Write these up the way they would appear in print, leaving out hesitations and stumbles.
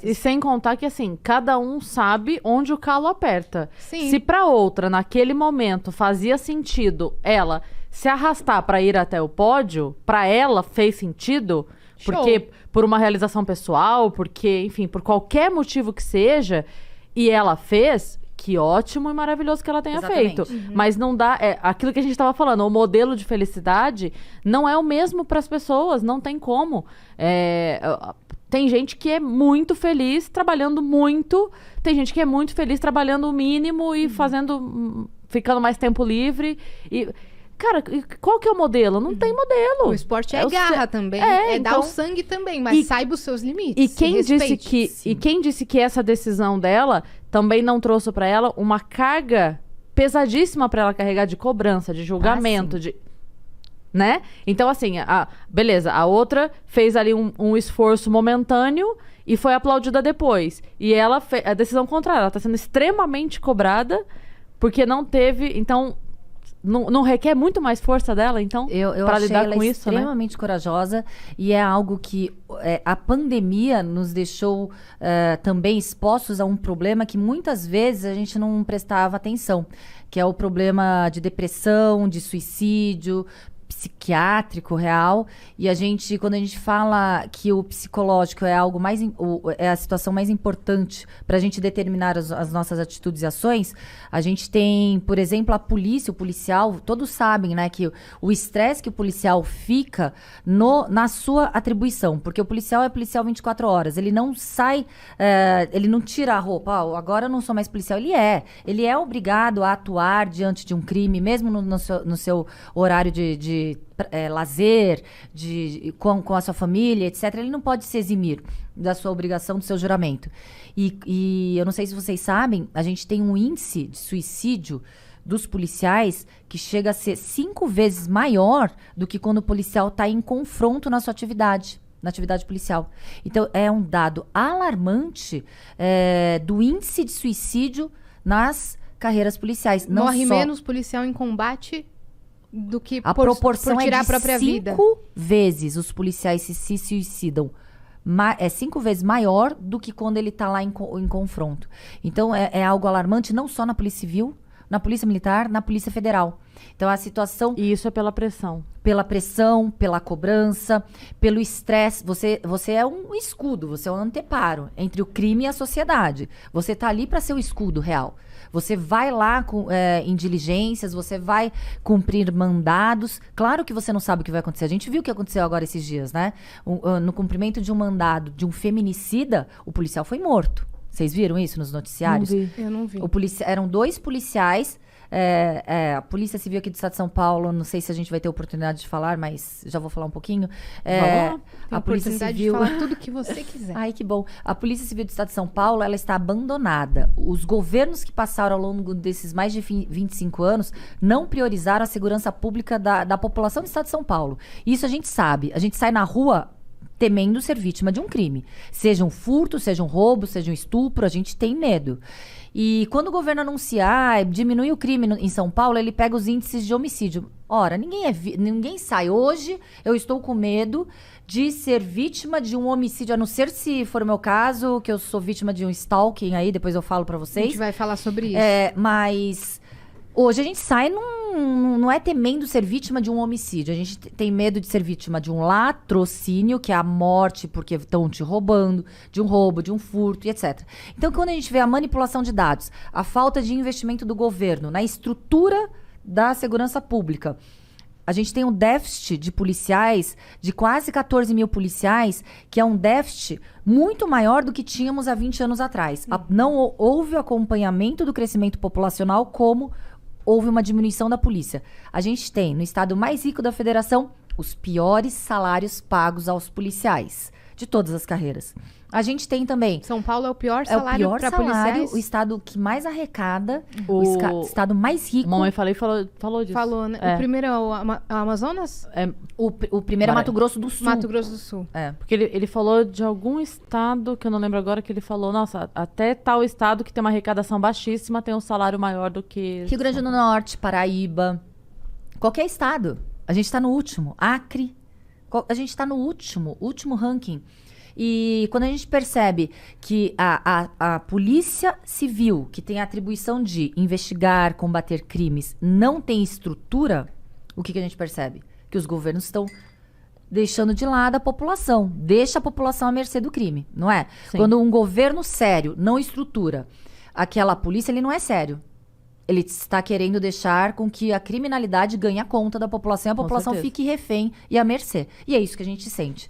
E sem contar que, assim, cada um sabe onde o calo aperta. Sim. Se pra outra, naquele momento, fazia sentido ela se arrastar pra ir até o pódio, pra ela fez sentido, Show. porque por uma realização pessoal, porque, enfim, por qualquer motivo que seja, e ela fez, que ótimo e maravilhoso que ela tenha Exatamente. feito. Mas não dá, aquilo que a gente tava falando, o modelo de felicidade não é o mesmo pras pessoas, não tem como. Tem gente que é muito feliz trabalhando muito, tem gente que é muito feliz trabalhando o mínimo e ficando mais tempo livre. E, cara, qual que é o modelo? Não tem modelo. O esporte é o garra também. É, É dar então- o sangue também, mas saiba os seus limites. E quem disse que essa decisão dela também não trouxe pra ela uma carga pesadíssima pra ela carregar de cobrança, de julgamento, de... Né? Então, assim, beleza, a outra fez ali um esforço momentâneo e foi aplaudida depois. E ela fez a decisão contrária, ela tá sendo extremamente cobrada porque não teve, então, não requer muito mais força dela, então, Eu pra achei lidar ela com isso, né? extremamente corajosa e é algo que a pandemia nos deixou também expostos a um problema que muitas vezes a gente não prestava atenção, que é o problema de depressão, de suicídio psiquiátrico real. E quando a gente fala que o psicológico é algo mais é a situação mais importante para a gente determinar as nossas atitudes e ações, a gente tem, por exemplo, a polícia, o policial, todos sabem, né, que o estresse que o policial fica na sua atribuição, porque o policial é policial 24 horas, ele não sai, ele não tira a roupa, agora eu não sou mais policial, ele é obrigado a atuar diante de um crime, mesmo no seu horário de lazer, com a sua família, etc. Ele não pode se eximir da sua obrigação, do seu juramento. E eu não sei se vocês sabem, a gente tem um índice de suicídio dos policiais que chega a ser 5 vezes maior do que quando o policial está em confronto na sua atividade. Na atividade policial. Então, é um dado alarmante do índice de suicídio nas carreiras policiais. Não Morre só... menos policial em combate do que A por proporção tirar é a própria de vida. 5 vezes os policiais se suicidam. É 5 vezes maior do que quando ele está lá em confronto. Então, é algo alarmante não só na Polícia Civil, na Polícia Militar, na Polícia Federal. Então, a situação... E isso é pela pressão. Pela pressão, pela cobrança, pelo estresse. Você é um escudo, você é um anteparo entre o crime e a sociedade. Você está ali para ser o escudo real. Você vai lá em diligências, você vai cumprir mandados. Claro que você não sabe o que vai acontecer. A gente viu o que aconteceu agora esses dias, né? No cumprimento de um mandado de um feminicida, o policial foi morto. Vocês viram isso nos noticiários? Não vi. Eu não vi. Eram 2 policiais. A Polícia Civil aqui do Estado de São Paulo, não sei se a gente vai ter oportunidade de falar, mas já vou falar um pouquinho. Vamos lá. Tem A Polícia oportunidade Civil... de falar tudo que você quiser. Ai, que bom. A Polícia Civil do Estado de São Paulo, ela está abandonada. Os governos que passaram ao longo desses mais de 25 anos não priorizaram a segurança pública da população do Estado de São Paulo. Isso a gente sabe. A gente sai na rua temendo ser vítima de um crime. Seja um furto, seja um roubo, seja um estupro, a gente tem medo. E quando o governo anunciar, diminui o crime em São Paulo, ele pega os índices de homicídio. Ora, ninguém sai. Hoje eu estou com medo de ser vítima de um homicídio, a não ser se for o meu caso, que eu sou vítima de um stalking aí, depois eu falo pra A vocês. gente vai falar sobre isso. Mas hoje a gente sai, não é temendo ser vítima de um homicídio. A gente tem medo de ser vítima de um latrocínio, que é a morte porque estão te roubando, de um roubo, de um furto e etc. Então, quando a gente vê a manipulação de dados, a falta de investimento do governo na estrutura da segurança pública, a gente tem um déficit de policiais, de quase 14 mil policiais, que é um déficit muito maior do que tínhamos há 20 anos atrás. Não houve acompanhamento do crescimento populacional como houve uma diminuição da polícia. A gente tem, no estado mais rico da federação, os piores salários pagos aos policiais, de todas as carreiras. A gente tem também... São Paulo é o pior salário para policiais? O estado que mais arrecada, o estado mais rico... Mamãe falou disso. Falou, né? É. O primeiro é o Amazonas? O primeiro é Mato Grosso do Sul. Mato Grosso do Sul. Porque ele falou de algum estado, que eu não lembro agora, que ele falou, nossa, até tal estado que tem uma arrecadação baixíssima tem um salário maior do que... Rio Grande do Norte, Paraíba, qualquer estado. A gente está no último. Acre, a gente está no último ranking. E quando a gente percebe que a polícia civil, que tem a atribuição de investigar, combater crimes, não tem estrutura, o que a gente percebe? Que os governos estão deixando de lado a população. Deixa a população à mercê do crime, não é? Sim. Quando um governo sério não estrutura aquela polícia, ele não é sério. Ele está querendo deixar com que a criminalidade ganhe a conta da população e a população fique refém e à mercê. E é isso que a gente sente.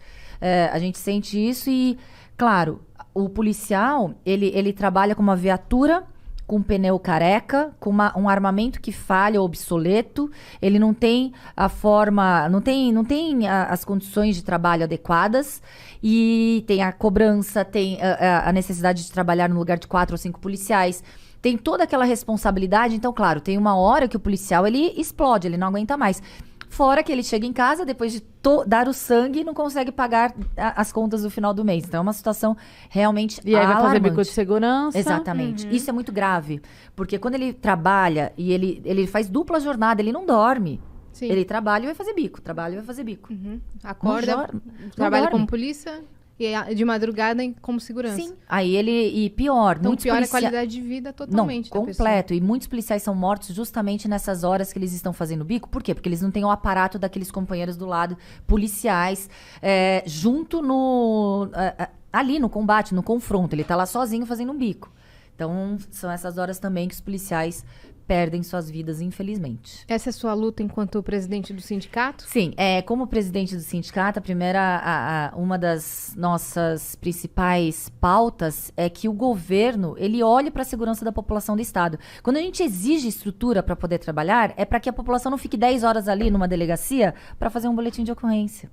A gente sente isso e, claro, o policial, ele trabalha com uma viatura, com um pneu careca, com um armamento que falha ou obsoleto. Ele não tem a forma, não tem as condições de trabalho adequadas. E tem a cobrança, tem a necessidade de trabalhar no lugar de 4 ou 5 policiais. Tem toda aquela responsabilidade. Então, claro, tem uma hora que o policial, ele explode, ele não aguenta mais. Fora que ele chega em casa, depois de dar o sangue, e não consegue pagar as contas do final do mês. Então, é uma situação realmente E aí vai alarmante. fazer bico de segurança. Exatamente. Isso é muito grave. Porque quando ele trabalha e ele faz dupla jornada, ele não dorme. Sim. Ele trabalha e vai fazer bico. Trabalha e vai fazer bico. Acorda, trabalha como polícia e de madrugada como segurança. Sim. Aí e pior, Então, muitos piora a policia- qualidade de vida totalmente Não, da pessoa. completo. E muitos policiais são mortos justamente nessas horas que eles estão fazendo bico. Por quê? Porque eles não têm o aparato daqueles companheiros do lado, policiais, junto ali no combate, no confronto. Ele tá lá sozinho fazendo um bico. Então, são essas horas também que os policiais perdem suas vidas, infelizmente. Essa é a sua luta enquanto presidente do sindicato? Sim, como presidente do sindicato, uma das nossas principais pautas é que o governo, ele olhe para a segurança da população do estado. Quando a gente exige estrutura para poder trabalhar, é para que a população não fique 10 horas ali numa delegacia para fazer um boletim de ocorrência.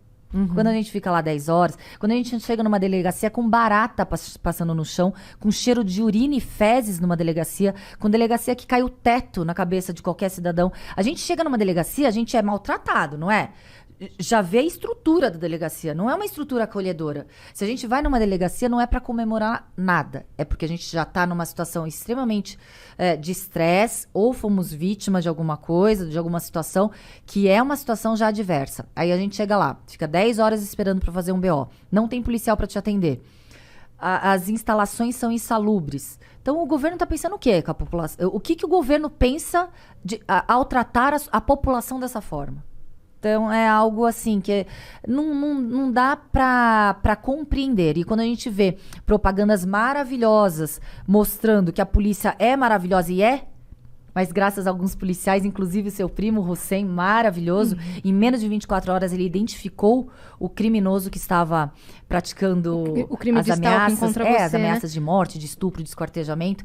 Quando a gente fica lá 10 horas, quando a gente chega numa delegacia com barata passando no chão, com cheiro de urina e fezes numa delegacia, com delegacia que cai o teto na cabeça de qualquer cidadão. A gente chega numa delegacia, a gente é maltratado, não é? Já vê a estrutura da delegacia, não é uma estrutura acolhedora. Se a gente vai numa delegacia, não é para comemorar nada. É porque a gente já está numa situação extremamente de estresse, ou fomos vítimas de alguma coisa, de alguma situação, que é uma situação já adversa. Aí a gente chega lá, fica 10 horas esperando para fazer um BO. Não tem policial para te atender. As instalações são insalubres. Então, o governo está pensando o quê com a população? O que o governo pensa ao tratar a população dessa forma? Então, é algo assim que não dá para compreender. E quando a gente vê propagandas maravilhosas mostrando que a polícia é maravilhosa e mas graças a alguns policiais, inclusive o seu primo, Hussein, maravilhoso, em menos de 24 horas ele identificou o criminoso que estava praticando o crime as de stalking ameaças, contra você, as ameaças de morte, de estupro, de esquartejamento.